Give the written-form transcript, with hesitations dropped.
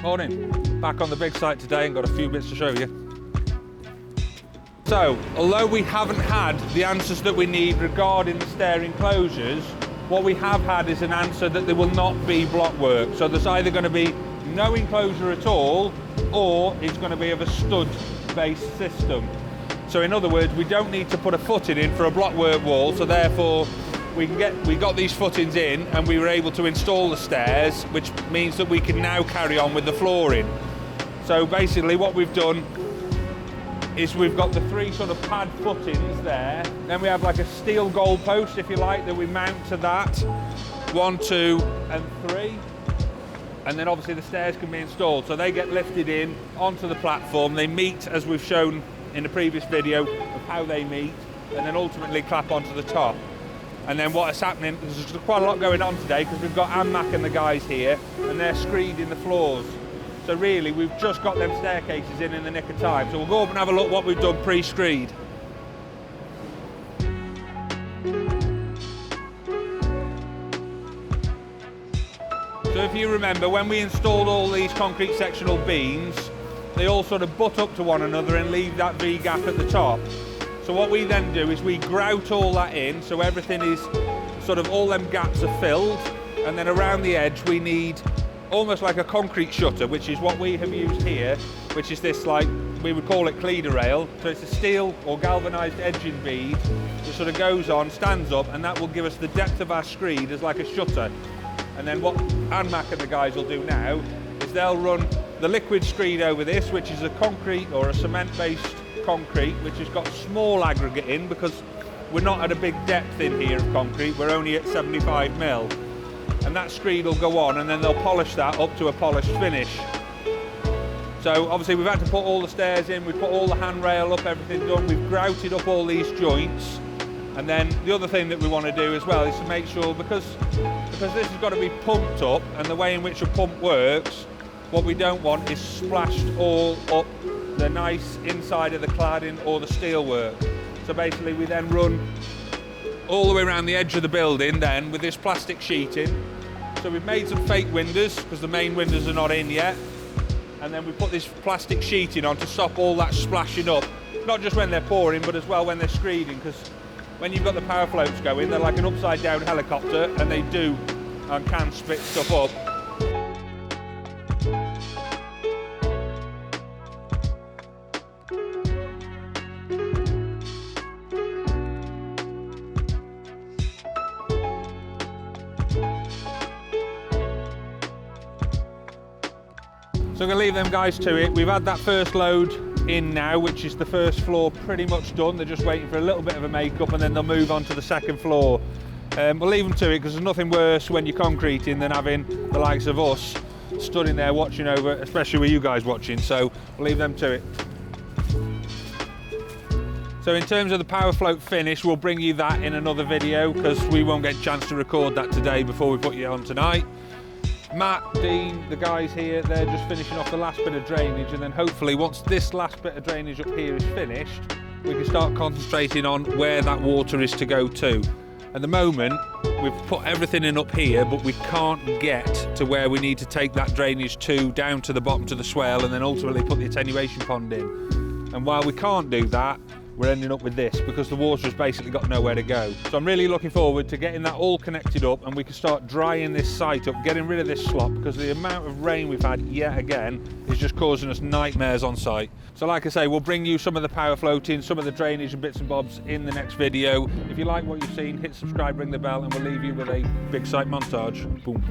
Morning. Back on the big site today and got a few bits to show you. So, although we haven't had the answers that we need regarding the stair enclosures, what we have had is an answer that there will not be block work. So there's either going to be no enclosure at all, or it's going to be of a stud-based system. So in other words, we don't need to put a footing in for a blockwork wall, so therefore we got these footings in and we were able to install the stairs, which means that we can now carry on with the flooring. So basically what we've done is we've got the 3 sort of pad footings there, then we have like a steel goal post, if you like, that we mount to that, 1, 2 and 3. And then obviously the stairs can be installed, so they get lifted in onto the platform. They meet, as we've shown in the previous video, of how they meet, and then ultimately clap onto the top. And then what is happening, there's quite a lot going on today because we've got ANMAC and the guys here, and they're screeding the floors. So really, we've just got them staircases in the nick of time. So we'll go up and have a look what we've done pre-screed. So if you remember, when we installed all these concrete sectional beams, they all sort of butt up to one another and leave that V-gap at the top. So what we then do is we grout all that in, so everything is sort of, all them gaps are filled, and then around the edge we need almost like a concrete shutter, which is what we have used here, which is this, like, we would call it cleaner rail. So it's a steel or galvanised edging bead that sort of goes on, stands up, and that will give us the depth of our screed as like a shutter. And then what ANMAC and the guys will do now is they'll run the liquid screed over this, which is a concrete or a cement-based concrete, which has got small aggregate in because we're not at a big depth in here of concrete, we're only at 75 mil. And that screed will go on and then they'll polish that up to a polished finish. So obviously we've had to put all the stairs in, we've put all the handrail up, everything done, we've grouted up all these joints. And then the other thing that we want to do as well is to make sure, because this has got to be pumped up, and the way in which a pump works, what we don't want is splashed all up the nice inside of the cladding or the steelwork. So basically we then run all the way around the edge of the building then with this plastic sheeting. So we've made some fake windows because the main windows are not in yet, and then we put this plastic sheeting on to stop all that splashing up, not just when they're pouring but as well when they're screeding, because when you've got the power floats going, they're like an upside down helicopter and they do and can split stuff up. So I'm going to leave them guys to it. We've had that first load in now, which is the first floor pretty much done. They're just waiting for a little bit of a make-up and then they'll move on to the second floor. We'll leave them to it because there's nothing worse when you're concreting than having the likes of us stood in there watching over, especially with you guys watching, so we'll leave them to it. So in terms of the power float finish, we'll bring you that in another video because we won't get a chance to record that today before we put you on tonight. Matt, Dean, the guys here, they're just finishing off the last bit of drainage, and then hopefully once this last bit of drainage up here is finished, we can start concentrating on where that water is to go to. At the moment, we've put everything in up here, but we can't get to where we need to take that drainage to, down to the bottom to the swell, and then ultimately put the attenuation pond in. And while we can't do that, we're ending up with this because the water has basically got nowhere to go. So I'm really looking forward to getting that all connected up and we can start drying this site up, getting rid of this slop, because the amount of rain we've had yet again is just causing us nightmares on site. So like I say, we'll bring you some of the power floating, some of the drainage and bits and bobs in the next video. If you like what you've seen, hit subscribe, ring the bell, and we'll leave you with a big site montage. Boom.